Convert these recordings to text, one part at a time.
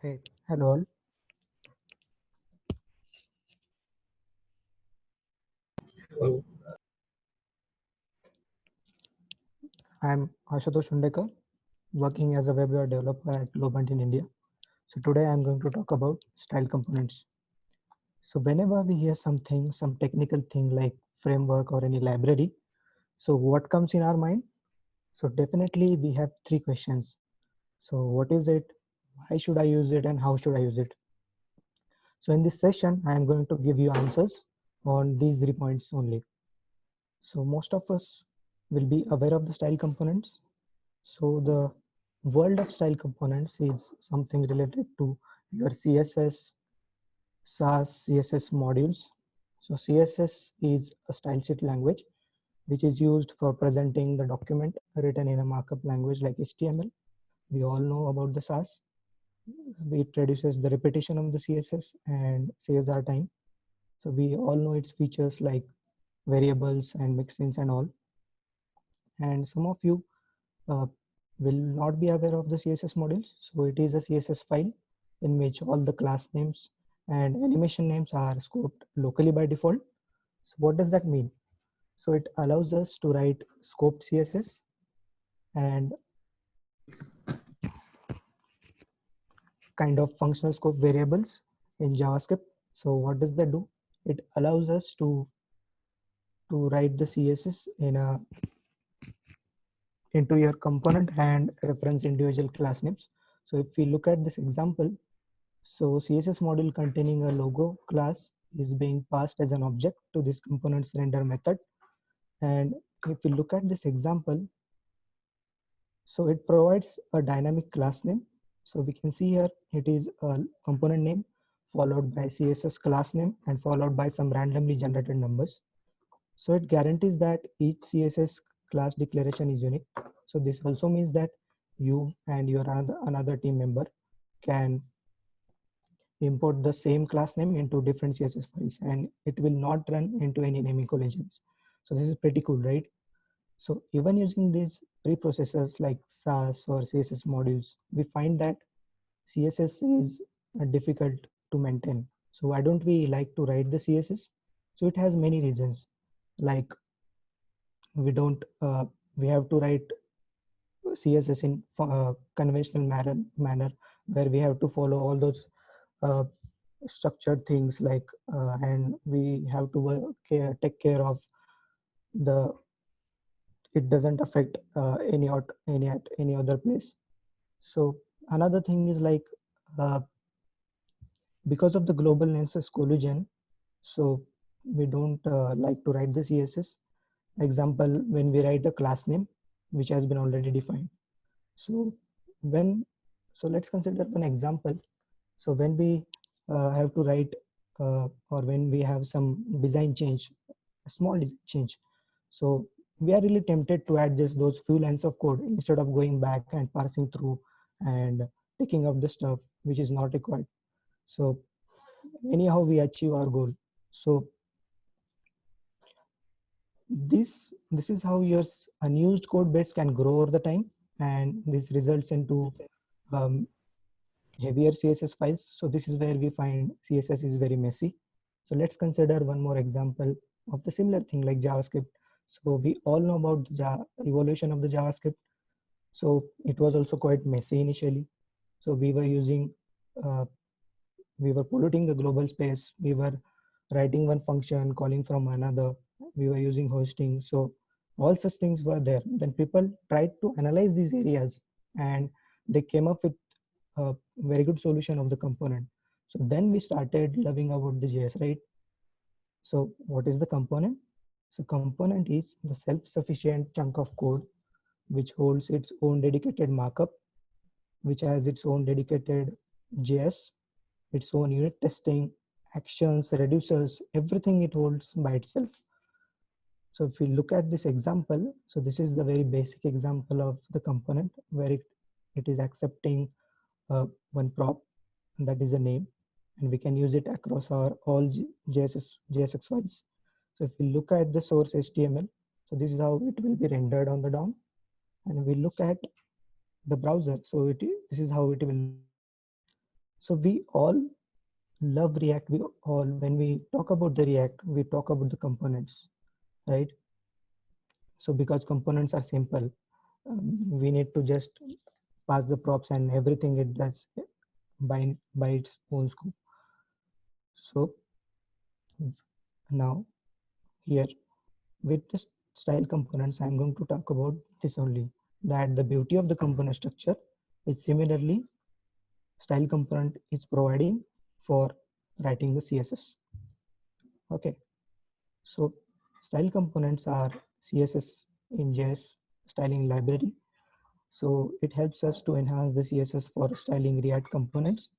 Hey, hello all. Hello. I'm Ashutosh Hundekar, working as a web developer at Globant in India. So today I'm going to talk about style components. So whenever we hear something, some technical thing like framework or any library, so what comes in our mind? So definitely we have three questions. So what is it? Why should I use it? And how should I use it? So in this session, I am going to give you answers on these 3 points only. So most of us will be aware of the style components. So the world of style components is something related to your CSS, SAS, CSS modules. So CSS is a style sheet language which is used for presenting the document written in a markup language like HTML. We all know about the SAS. It reduces the repetition of the CSS and saves our time. So we all know its features like variables and mixins and all. And some of you uh, will not be aware of the CSS modules. So it is a CSS file in which all the class names and animation names are scoped locally by default. So what does that mean? So it allows us to write scoped CSS and kind of functional scope variables in JavaScript. So what does that do? It allows us to write the CSS in a into your component and reference individual class names. So if we look at this example, so CSS module containing a logo class is being passed as an object to this component's render method. And if we look at this example, so it provides a dynamic class name. So we can see here it is a component name followed by CSS class name and followed by some randomly generated numbers. So it guarantees that each CSS class declaration is unique. So this also means that you and your another team member can import the same class name into different CSS files and it will not run into any naming collisions. So this is pretty cool, right? So even using these preprocessors like SAS or CSS modules, we find that CSS is difficult to maintain. So why don't we like to write the CSS? So it has many reasons. Like we don't, we have to write CSS in conventional manner where we have to follow all those uh, structured things like and we have to take care of the it doesn't affect any other place. So another thing is like uh, because of the global namespace collision, so we don't like to write the CSS. Example, when we write a class name which has been already defined. So when so let's consider one example. So when we have to write or when we have some design change, a small change, so we are really tempted to add just those few lines of code instead of going back and parsing through and taking out the stuff which is not required. So anyhow, we achieve our goal. So this is how your unused code base can grow over the time, and this results into um, heavier CSS files. So this is where we find CSS is very messy. So let's consider one more example of the similar thing like JavaScript. So we all know about the evolution of the JavaScript. So it was also quite messy initially. So uh, we were polluting the global space. We were writing one function, calling from another. We were using hosting. So all such things were there. Then people tried to analyze these areas and they came up with a very good solution of the component. So then we started loving about the JS, right? So what is the component? So component is the self-sufficient chunk of code which holds its own dedicated markup, which has its own dedicated JS, its own unit testing, actions, reducers, everything it holds by itself. So if we look at this example, so this is the very basic example of the component where it is accepting one prop, and that is a name, and we can use it across our all JSX files. So if we look at the source HTML, so this is how it will be rendered on the DOM, and we look at the browser. So this is how it will look. So we all love React. We all, when we talk about the React, we talk about the components, right? So because components are simple, we need to just pass the props and everything it does by its own scope. So now here with the style components, I'm going to talk about this only, that the beauty of the component structure is similarly style component is providing for writing the CSS. Okay, so style components are CSS in JS styling library. So it helps us to enhance the CSS for styling React components.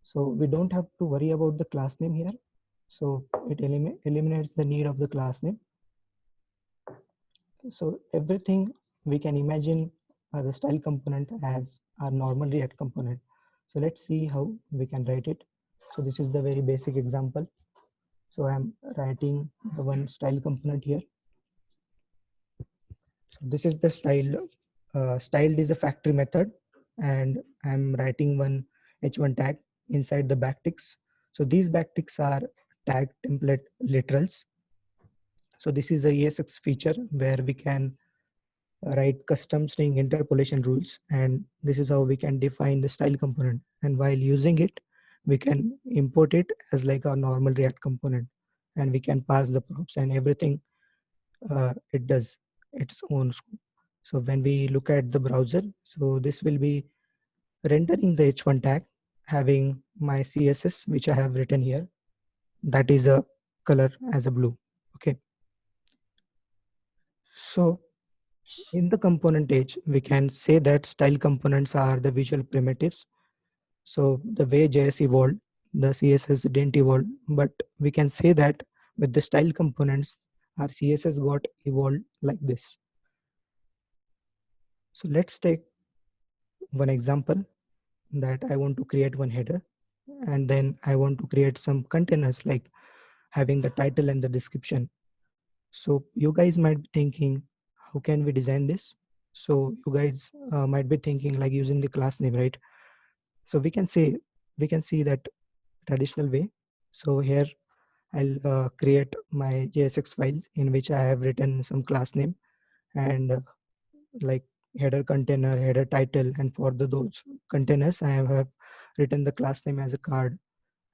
So we don't have to worry about the class name here. So it eliminates the need of the class name. So everything we can imagine the style component as our normal React component. So let's see how we can write it. So this is the very basic example. So I'm writing the one style component here. So this is the style. Styled is a factory method, and I'm writing one h1 tag inside the backticks. So these backticks are tag template literals. So this is a ESX feature where we can write custom string interpolation rules, and this is how we can define the style component. And while using it, we can import it as like a normal React component, and we can pass the props and everything it does its own scope. So when we look at the browser, so this will be rendering the h1 tag having my CSS, which I have written here. That is a color as a blue. Okay. So in the component age, we can say that style components are the visual primitives. So the way JS evolved, the CSS didn't evolve, but we can say that with the style components, our CSS got evolved like this. So let's take one example that I want to create one header, and then I want to create some containers like having the title and the description. So you guys might be thinking, how can we design this? So you guys might be thinking like using the class name, right? So we can see that traditional way. So here I'll create my JSX file in which I have written some class name and like header container, header title, and for those containers, I have written the class name as a card,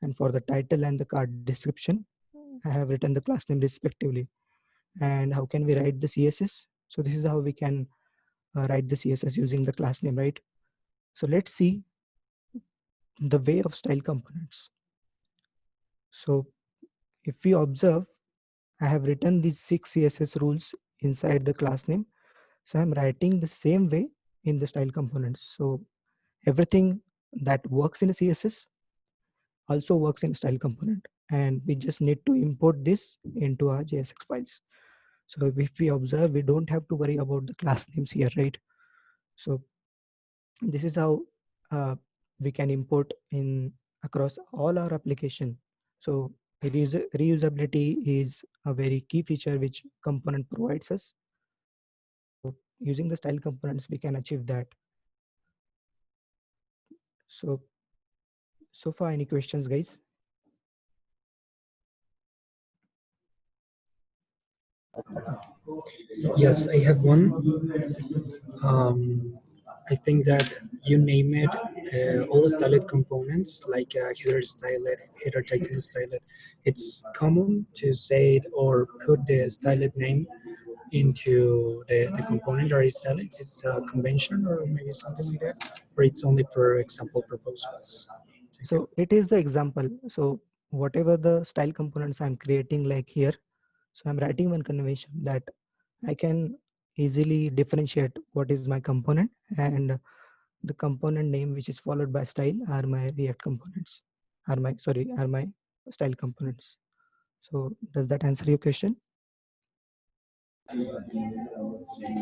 and for the title and the card description, I have written the class name respectively. And how can we write the CSS? So this is how we can write the CSS using the class name, right? So let's see the way of style components. So if we observe, I have written these 6 CSS rules inside the class name. So I'm writing the same way in the style components. So everything that works in a CSS also works in style component. And we just need to import this into our JSX files. So if we observe, we don't have to worry about the class names here, right? So this is how we can import in across all our application. So reusability is a very key feature which component provides us. So using the style components, we can achieve that. So so far, any questions, guys? Yes, I have one. Um, I think that you name it, all styled components like header styled, header title styled. It's common to say it or put the styled name into the component that is styled. It's a convention or maybe something like that, or it's only for example proposals. Thank you. So it is the example. So whatever the style components I'm creating like here, so I'm writing one convention that I can easily differentiate what is my component, and the component name which is followed by style are my React components, are my style components. So does that answer your question?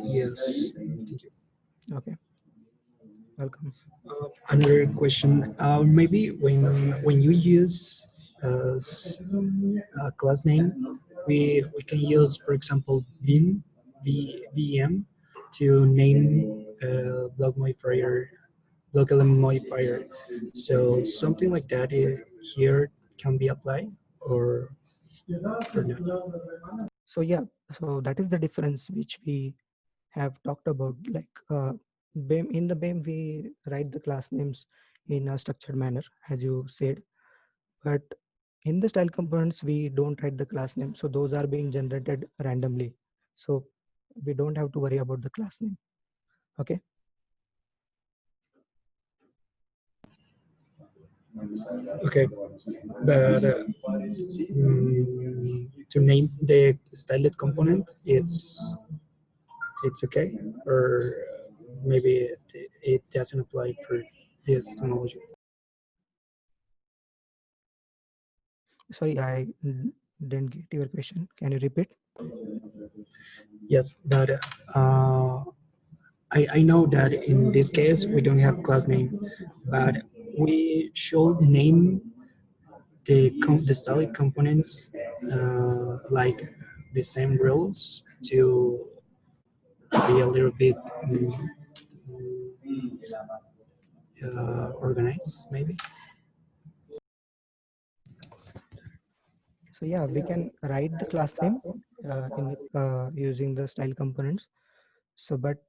Yes, thank you. Okay, welcome. Another question, maybe when you use a class name, we can use, for example, vim to name block modifier local modifier. So something like that here can be applied or not. So yeah, so that is the difference which we have talked about. Like BEM, in the BEM we write the class names in a structured manner, as you said, but in the style components we don't write the class name, so those are being generated randomly, so we don't have to worry about the class name. Okay. Okay, but to name the styled component, it's okay, or maybe it doesn't apply for this technology. Sorry, I didn't get your question. Can you repeat? Yes, but I know that in this case we don't have class name, but we should name the style components like the same rules to be a little bit organized, maybe. So yeah, we can write the class name in using the style components. So, but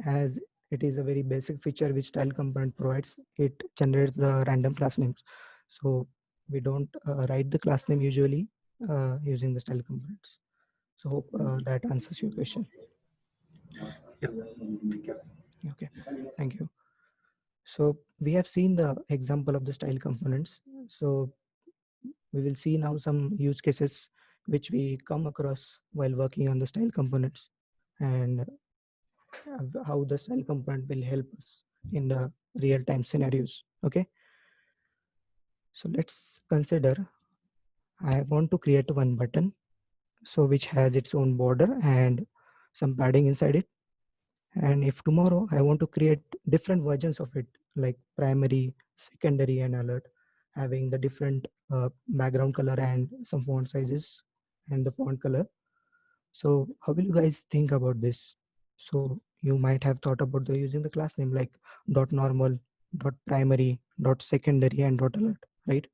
as it is a very basic feature which style component provides, it generates the random class names. So we don't write the class name usually using the style components. So hope that answers your question. Yeah. Thank you. Okay, thank you. So we have seen the example of the style components. So we will see now some use cases which we come across while working on the style components, and how the style component will help us in the real-time scenarios. Okay, so let's consider I want to create one button, so which has its own border and some padding inside it. And if tomorrow I want to create different versions of it, like primary, secondary, and alert, having the different background color and some font sizes and the font color. So how will you guys think about this? So you might have thought about the using the class name like dot normal, dot primary, dot secondary, and dot alert, right?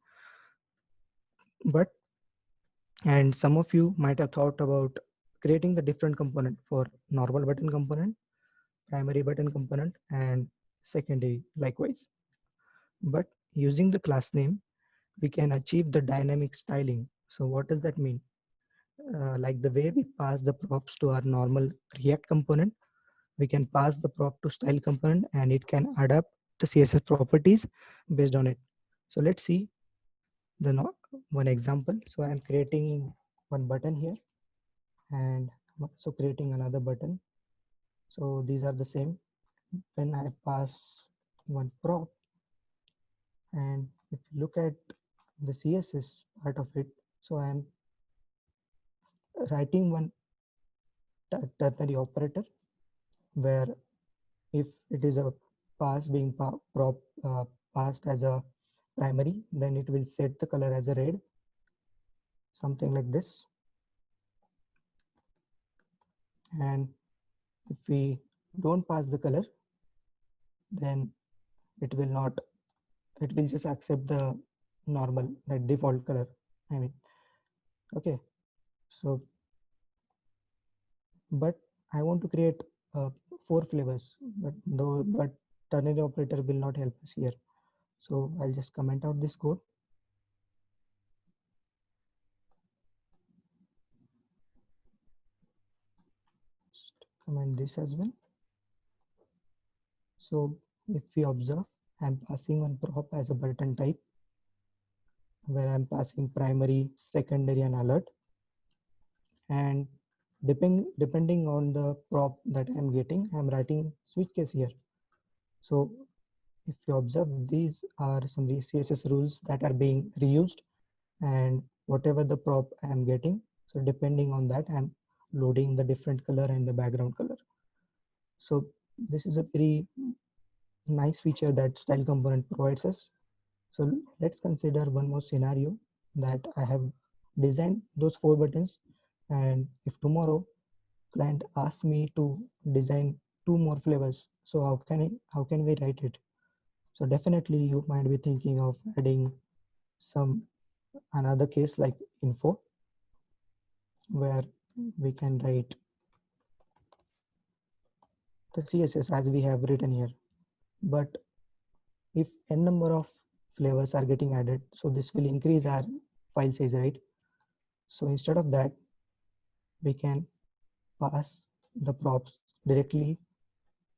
But and some of you might have thought about creating the different component for normal button component, primary button component, and secondary likewise. But using the class name, we can achieve the dynamic styling. So what does that mean? Like the way we pass the props to our normal React component, we can pass the prop to style component and it can adapt the CSS properties based on it. So let's see the one example. So I'm creating one button here and I'm also creating another button. So these are the same. When I pass one prop, and if you look at the CSS part of it, so I'm writing one ternary operator where if it is a pass being prop passed as a primary, then it will set the color as a red, something like this. And if we don't pass the color, then it will not, it will just accept the normal, like default color, I mean. Okay, so but I want to create 4 flavors, but ternary operator will not help us here. So I'll just comment out this code. Just comment this as well. So if we observe, I'm passing one prop as a button type, where I'm passing primary, secondary, and alert. And depending on the prop that I'm getting, I'm writing switch case here. So if you observe, these are some CSS rules that are being reused, and whatever the prop I'm getting, so depending on that, I'm loading the different color and the background color. So this is a very nice feature that style component provides us. So let's consider one more scenario that I have designed those 4 buttons, and if tomorrow client asks me to design 2 more flavors, so how can we write it? So definitely you might be thinking of adding some another case like info, where we can write the CSS as we have written here. But if n number of flavors are getting added, so this will increase our file size, right? So instead of that, we can pass the props directly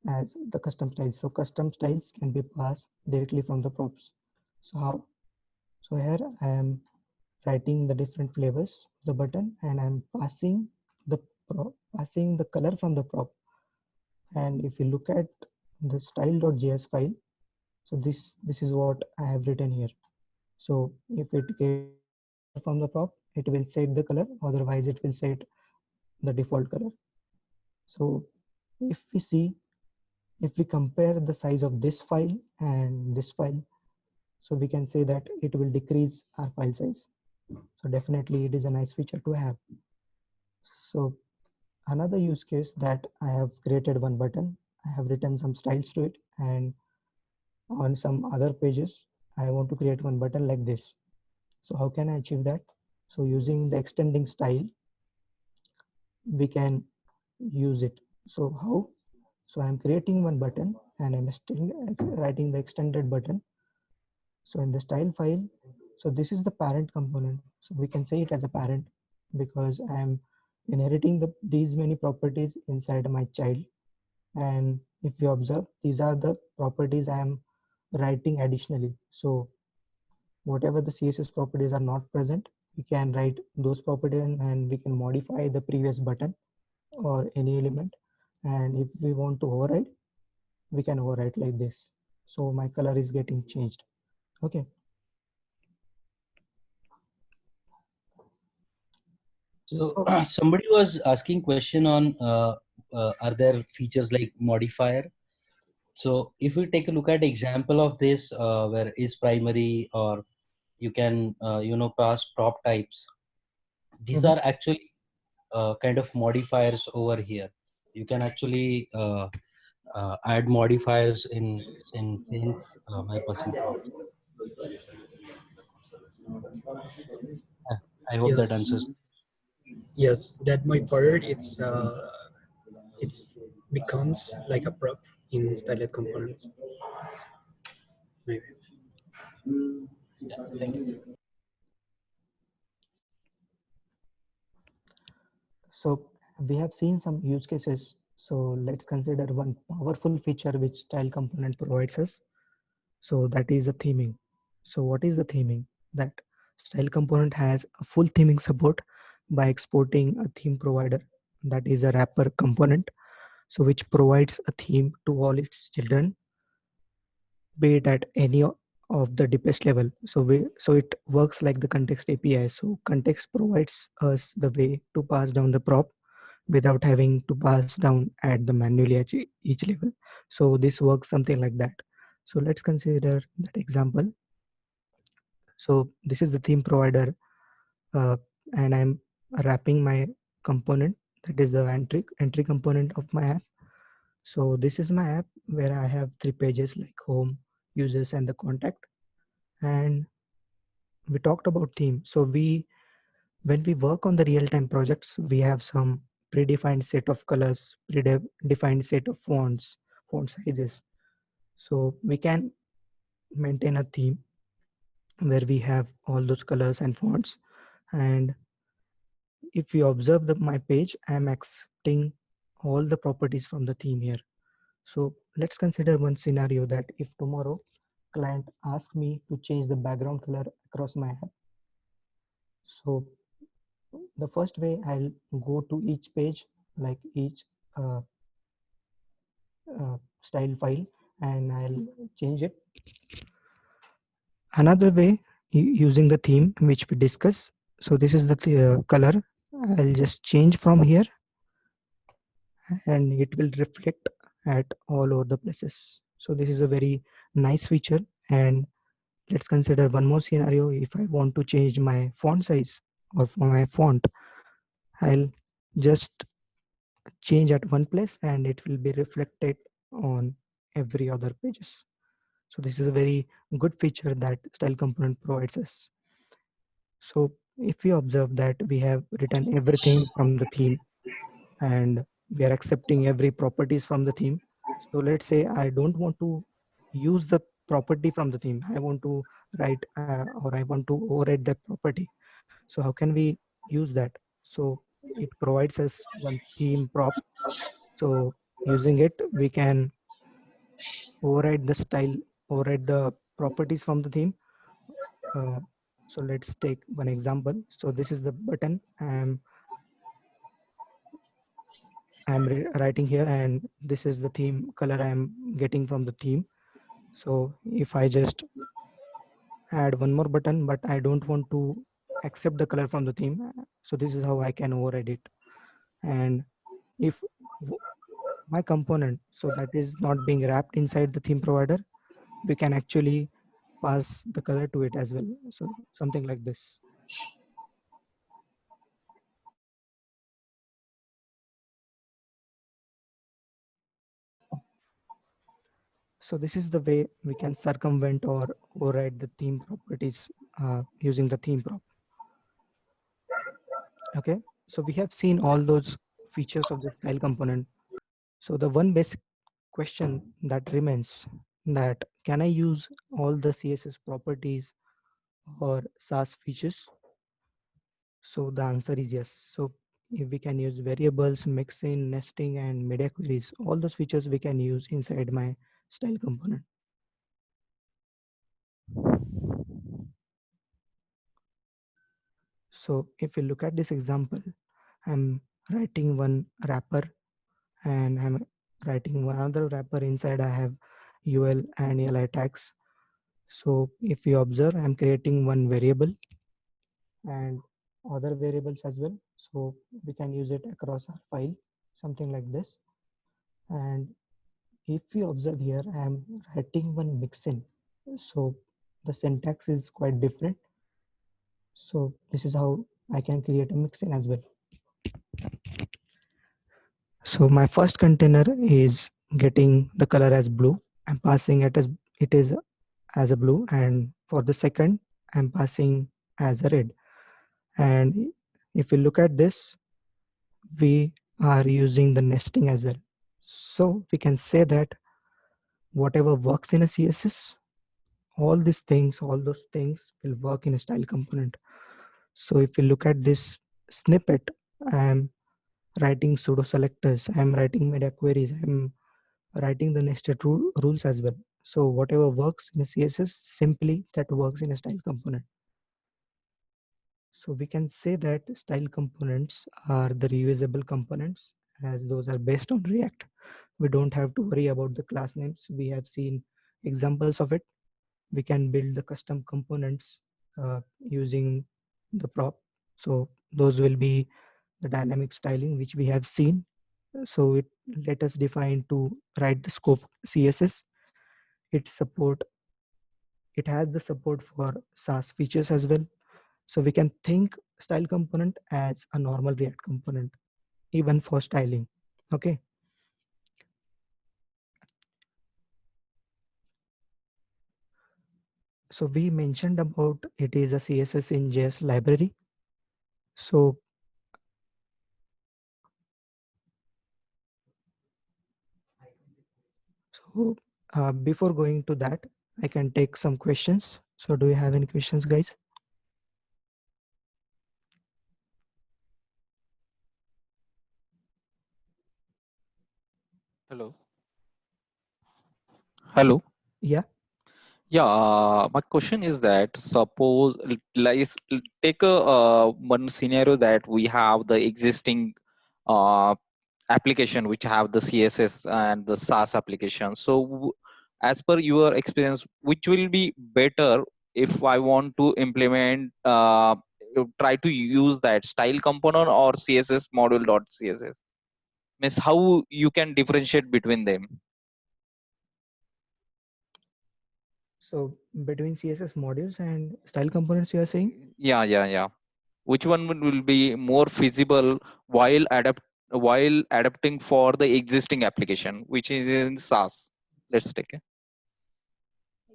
as the custom styles. So custom styles can be passed directly from the props. So how? So here I am writing the different flavors of the button, and I'm passing the passing the color from the prop. And if you look at the style.js file, so this is what I have written here. So if it gets color from the prop, it will set the color, otherwise it will set the default color. So if we see, if we compare the size of this file and this file, so we can say that it will decrease our file size. So definitely it is a nice feature to have. So another use case that I have created one button, I have written some styles to it, and on some other pages, I want to create one button like this. So how can I achieve that? So using the extending style, we can use it. So how? So I'm creating one button and I'm writing the extended button. So in the style file, so this is the parent component. So we can say it as a parent because I'm inheriting these many properties inside my child. And if you observe, these are the properties I am writing additionally. So whatever the CSS properties are not present, we can write those properties and we can modify the previous button or any element. And if we want to override, we can override like this. So my color is getting changed. Okay. So So somebody was asking question on are there features like modifier? So if we take a look at example of this, where is primary, or you can pass prop types. These mhm. are actually kind of modifiers over here. You can actually add modifiers in things by passing props. Uh, I hope that Yes, answers. yes, that my word it's becomes like a prop in styled components. Maybe. Yeah, thank you. So we have seen some use cases. So let's consider one powerful feature which style component provides us. So that is a theming. So what is the theming? That style component has a full theming support by exporting a theme provider, that is a wrapper component. So which provides a theme to all its children, be it at any of the deepest level. So it works like the context API. So context provides us the way to pass down the prop without having to pass down at the manually at each level. So this works something like that. So let's consider that example. So this is the theme provider, uh, and I'm wrapping my component, that is the entry component of my app. So this is my app where I have three pages like home, users, and the contact. And we talked about theme. So when we work on the real-time projects, we have some predefined set of colors, predefined set of fonts, font sizes. So we can maintain a theme where we have all those colors and fonts. And if you observe my page, I'm accepting all the properties from the theme here. So let's consider one scenario that if tomorrow client asks me to change the background color across my app. So the first way, I'll go to each page, like each uh, style file, and I'll change it. Another way, using the theme which we discuss. So this is the color. I'll just change from here and it will reflect at all over the places. So this is a very nice feature. And let's consider one more scenario. If I want to change my font size or for my font, I'll just change at one place and it will be reflected on every other pages. So this is a very good feature that style component provides us. So if we observe that we have written everything from the theme and we are accepting every properties from the theme. So let's say I don't want to use the property from the theme. I want to write or I want to override that property. So how can we use that? So it provides us one theme prop. So using it, we can override the style, override the properties from the theme. So let's take one example. So this is the button I'm writing here, and this is the theme color I'm getting from the theme. So if I just add one more button, but I don't want to accept the color from the theme, so this is how I can override it. And if my component, so that is not being wrapped inside the theme provider, we can actually pass the color to it as well. So something like this. So this is the way we can circumvent or override the theme properties using the theme prop. Okay, so we have seen all those features of the style component. So the one basic question that remains, that can I use all the CSS properties or Sass features? So the answer is yes. So if we can use variables, mixing, nesting, and media queries, all those features we can use inside my style component. So if we look at this example, I'm writing one wrapper and I'm writing one other wrapper. Inside I have UL and ELI tags. So if you observe, I'm creating one variable and other variables as well. So we can use it across our file, something like this. And if you observe here, I am writing one mixin. So the syntax is quite different. So this is how I can create a mixin as well. So my first container is getting the color as blue. I'm passing it as a blue, and for the second, I'm passing as a red. And if you look at this, we are using the nesting as well. So we can say that whatever works in a CSS, all those things will work in a style component. So if you look at this snippet, I'm writing pseudo selectors, I'm writing media queries, I'm writing the nested rules as well. So whatever works in a CSS, simply that works in a style component. So we can say that style components are the reusable components, as those are based on React. We don't have to worry about the class names. We have seen examples of it. We can build the custom components using the prop. So those will be the dynamic styling which we have seen. So let us define to write the scope CSS. It has the support for Sass features as well. So we can think style component as a normal React component, even for styling. Okay. So we mentioned about it is a CSS in JS library. So before going to that, I can take some questions. So do you have any questions, guys? Hello. Hello. Yeah. Yeah, my question is that suppose take a one scenario that we have the existing uh, application which have the CSS and the SAS application. So, as per your experience, which will be better if I want to implement try to use that style component or CSS module dot CSS? Means how you can differentiate between them? So between CSS modules and style components, you are saying? Yeah. Which one will be more feasible while adapting for the existing application, which is in SAS? Let's take it.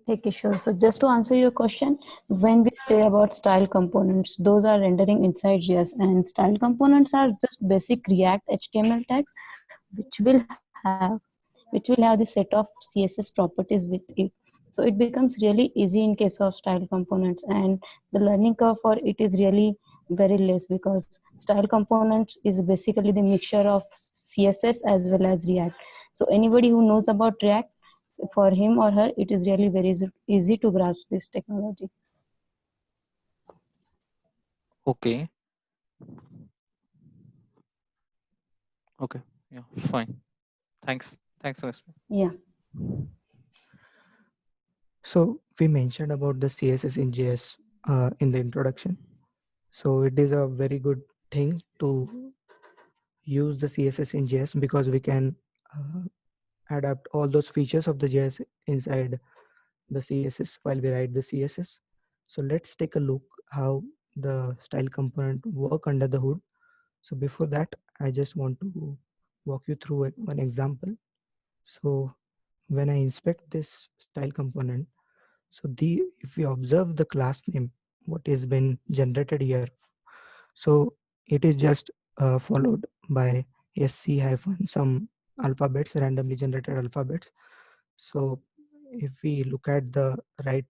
Okay, sure. So just to answer your question, when we say about style components, those are rendering inside JS, and style components are just basic React HTML tags, which will have the set of CSS properties with it. So it becomes really easy in case of style components, and the learning curve for it is really very less, because style components is basically the mixture of CSS as well as React. So anybody who knows about React, for him or her, it is really very easy to grasp this technology. Okay. Okay. Yeah. Fine. Thanks. Thanks, Rashmi. Yeah. So we mentioned about the CSS in JS in the introduction. So it is a very good thing to use the CSS in JS because we can adapt all those features of the JS inside the CSS while we write the CSS. So let's take a look how the style component work under the hood. So before that, I just want to walk you through one example. So when I inspect this style component, so if we observe the class name, what has been generated here, so it is just followed by SC hyphen some alphabets, randomly generated alphabets. So if we look at the right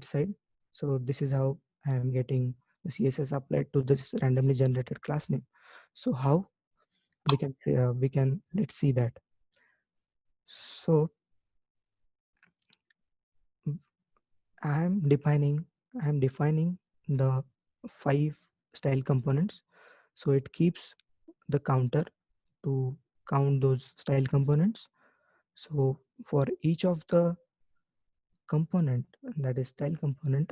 side, so this is how I am getting the CSS applied to this randomly generated class name. So how we can say let's see that. So I am defining the 5 style components. So it keeps the counter to count those style components. So for each of the component, that is style component,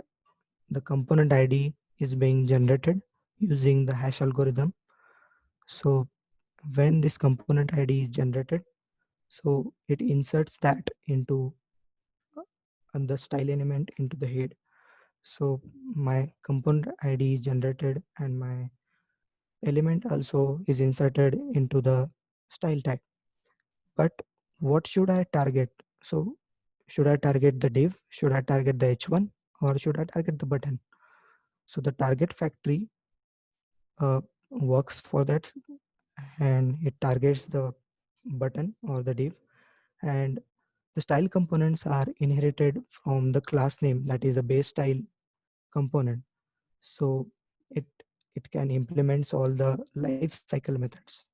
the component ID is being generated using the hash algorithm. So when this component ID is generated, so it inserts that into the style element into the head. So my component ID is generated and my element also is inserted into the style tag. But what should I target? So should I target the div? Should I target the h1 or should I target the button? So the target factory works for that, and it targets the button or the div, and the style components are inherited from the class name, that is a base style component. So it it can implement all the life cycle methods.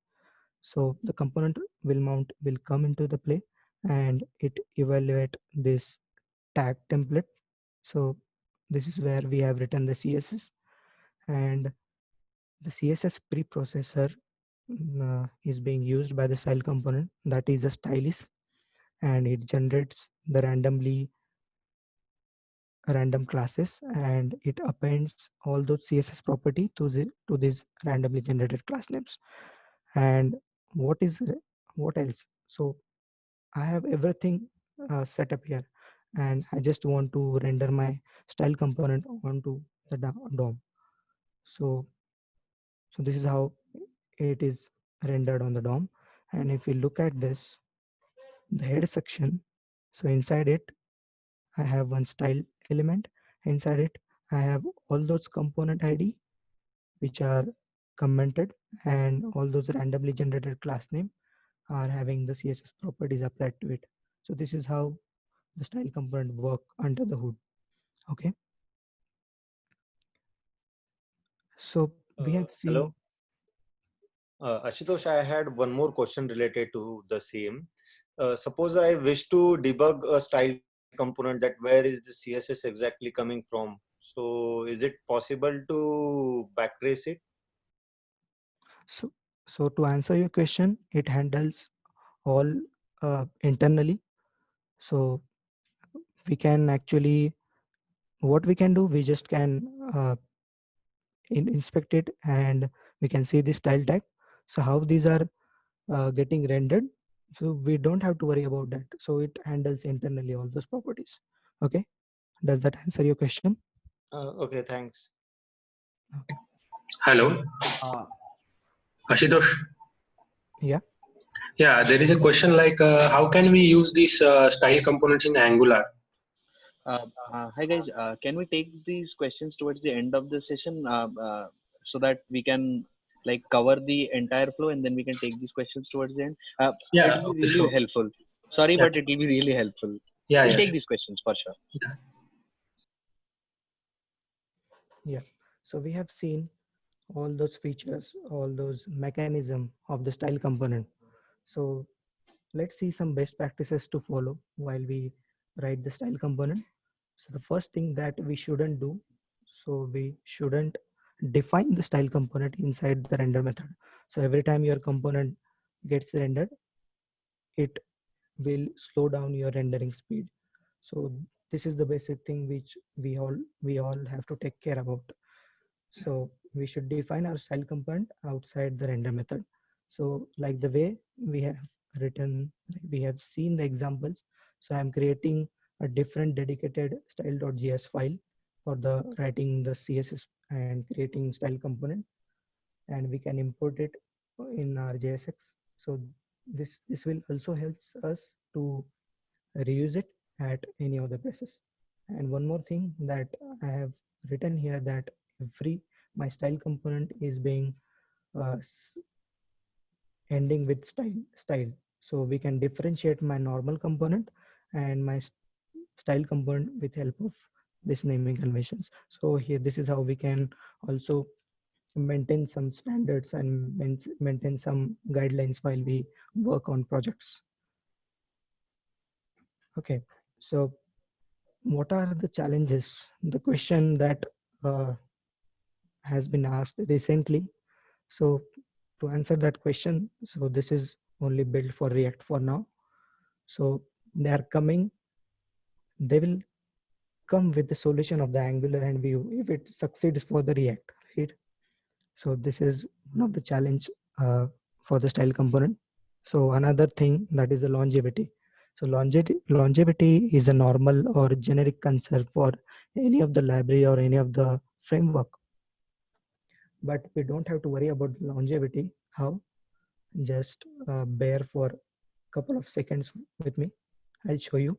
So the component will come into the play and it evaluate this tag template. So this is where we have written the CSS, and the CSS preprocessor is being used by the style component, that is a stylist, and it generates the random classes and it appends all those CSS property to these randomly generated class names. And what else? So I have everything set up here, and I just want to render my style component onto the DOM. So this is how it is rendered on the DOM. And if we look at this, the head section, so inside it, I have one style element. Inside it, I have all those component ID, which are commented, and all those randomly generated class name are having the CSS properties applied to it. So this is how the style component work under the hood. Okay. So we have seen. Hello. Ashutosh, I had one more question related to the same. Suppose I wish to debug a style component, that where is the CSS exactly coming from? So is it possible to backtrace it? So to answer your question, it handles all internally. So we can actually, what we can do, we just can inspect it and we can see the style tag. So how these are getting rendered. So we don't have to worry about that. So it handles internally all those properties. Okay. Does that answer your question? Okay, thanks. Hello. Ashutosh. Yeah. Yeah, there is a question like how can we use these style components in Angular? Hi guys, can we take these questions towards the end of the session so that we can like cover the entire flow and then we can take these questions towards the end? Yeah, It'll be okay, really sure. helpful. Sorry, Yeah, but it will be really helpful. yeah, We'll yeah, take sure. these questions for sure. Yeah. Yeah. So we have seen all those features, all those mechanism of the style component. So let's see some best practices to follow while we write the style component. So the first thing that we shouldn't do, so we shouldn't define the style component inside the render method. So every time your component gets rendered, it will slow down your rendering speed. So this is the basic thing which we all have to take care about. So we should define our style component outside the render method. So like the way we have written, like we have seen the examples. So I'm creating a different dedicated style.js file for the writing the CSS and creating style component, and we can import it in our JSX. So this will also helps us to reuse it at any other places. And one more thing that I have written here, that every my style component is being uh, ending with style. So we can differentiate my normal component and my style component with help of this naming conventions. So here, this is how we can also maintain some standards and maintain some guidelines while we work on projects. Okay, so what are the challenges? The question that uh, has been asked recently. So to answer that question, so this is only built for React for now. So they are coming, they will come with the solution of the Angular and Vue if it succeeds for the React, right? So this is one of the challenge for the style component. So another thing, that is the longevity. So longevity is a normal or generic concern for any of the library or any of the framework. But we don't have to worry about longevity. How? Just bear for a couple of seconds with me. I'll show you.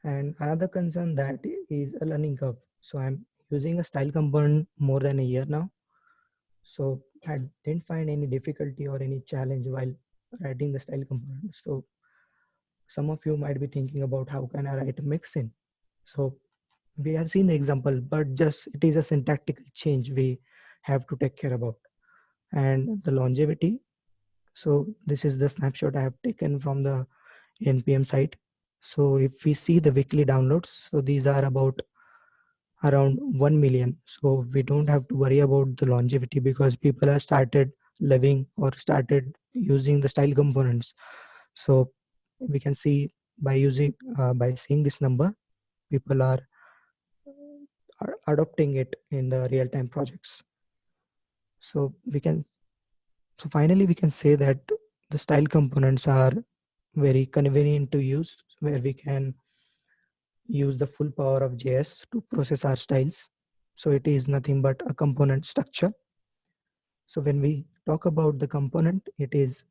And another concern that is a learning curve. So I'm using a style component more than a year now. So I didn't find any difficulty or any challenge while writing the style component. So some of you might be thinking about how can I write a mixin. So we have seen the example, but just it is a syntactical change we have to take care about. And the longevity. So this is the snapshot I have taken from the NPM site. So if we see the weekly downloads, so these are about around 1 million. So we don't have to worry about the longevity because people have started living or started using the style components. So we can see by seeing this number, people are adopting it in the real-time projects. So finally we can say that the style components are very convenient to use, where we can use the full power of JS to process our styles. So it is nothing but a component structure. So when we talk about the component, it is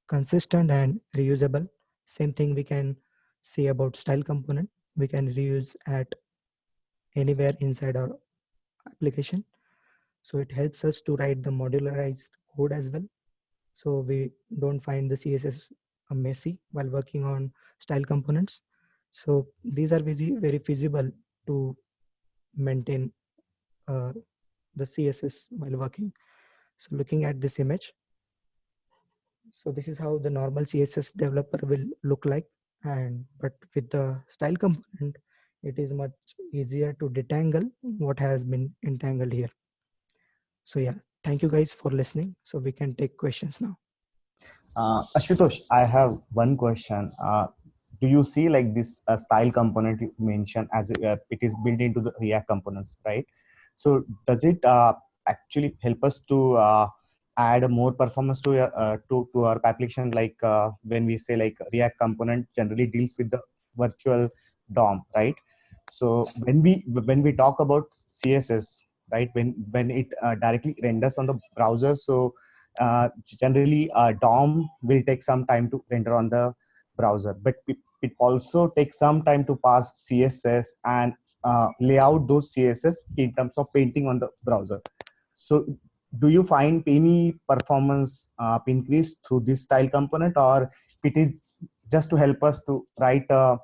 consistent and reusable. Same thing we can say about style component. We can reuse at anywhere inside our application. So it helps us to write the modularized code as well. So we don't find the CSS messy while working on style components. So these are very feasible to maintain uh, the CSS while working. So looking at this image, so this is how the normal CSS developer will look like. And but with the style component, it is much easier to detangle what has been entangled here. So yeah, thank you guys for listening. So we can take questions now. Ashutosh, I have one question. Do you see like this style component you mentioned as it is built into the React components, right? So does it actually help us to add more performance to to our application? Like when we say like React component generally deals with the virtual DOM, right? So when we talk about CSS, right? When it directly renders on the browser, so generally DOM will take some time to render on the browser, but it also takes some time to parse CSS and lay out those CSS in terms of painting on the browser. So do you find any performance increase through this style component, or it is just to help us to write a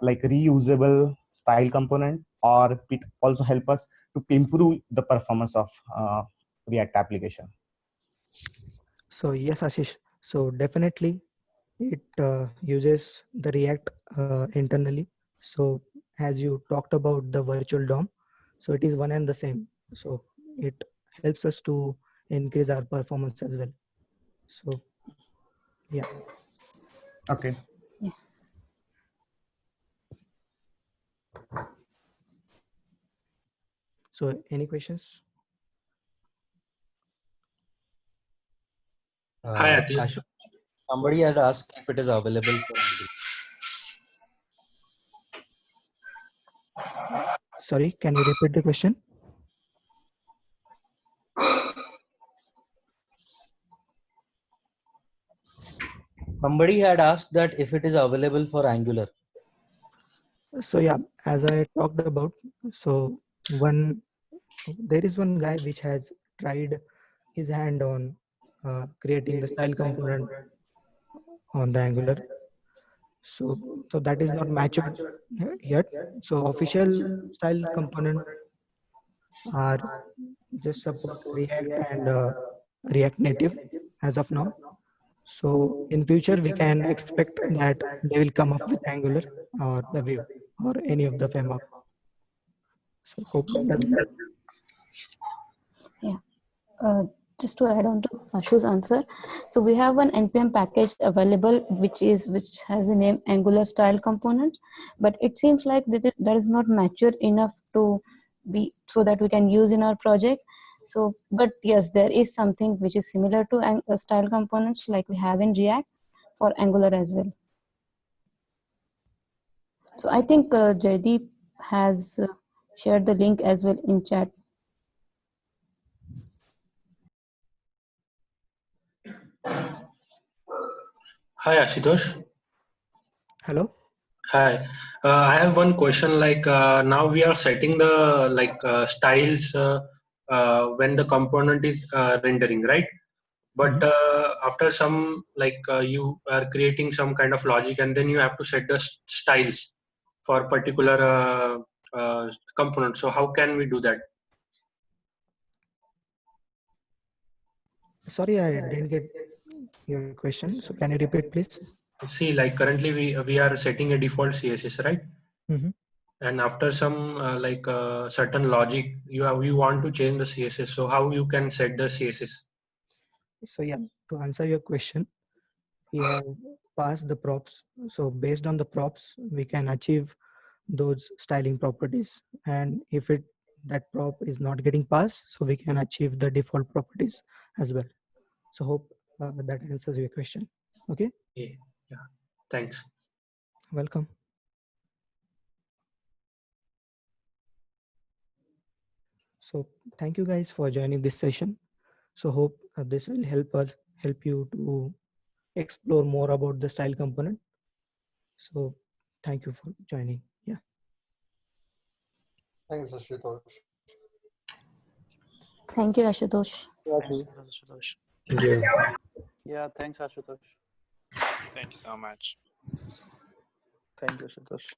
like reusable style component, or it also help us to improve the performance of React application? So yes, Ashish. So definitely it uses the React internally. So as you talked about the virtual DOM, so it is one and the same. So it helps us to increase our performance as well. So yeah. Okay. So any questions? Hi, Atil. Ashu, somebody had asked if it is available for Angular. Sorry, can you repeat the question? Somebody had asked that if it is available for Angular. So yeah, as I talked about, so there is one guy which has tried his hand on creating the style component on the Angular. So that is not matured yet. So official style component are just support React and React Native as of now. So in future we can expect that they will come up with Angular or the Vue or any of the framework. So hope that. Yeah. Just to add on to Ashu's answer, so we have one npm package available which has the name Angular style component, but it seems like that is not mature enough to be so that we can use in our project. So, but yes, there is something which is similar to style components like we have in React for Angular as well. So I think Jaideep has shared the link as well in chat. Hi, Ashutosh. Hello. Hi. I have one question. Like now we are setting the styles when the component is rendering, right? But after some you are creating some kind of logic, and then you have to set the styles for particular component. So how can we do that? Sorry, I didn't get your question. So can you repeat, please? See, like currently we are setting a default CSS, right? Mm-hmm. And after some certain logic, you want to change the CSS. So how you can set the CSS? So yeah, to answer your question, we have passed the props. So based on the props, we can achieve those styling properties. And if that prop is not getting passed, so we can achieve the default properties as well. So hope that answers your question. Okay. Yeah. Thanks. Welcome. So thank you guys for joining this session. So hope this will help you to explore more about the style component. So thank you for joining. Yeah. Thanks, Ashutosh. Thank you, Ashutosh. Thank you. Yeah, thanks, Ashutosh. Thank you so much. Thank you, Ashutosh.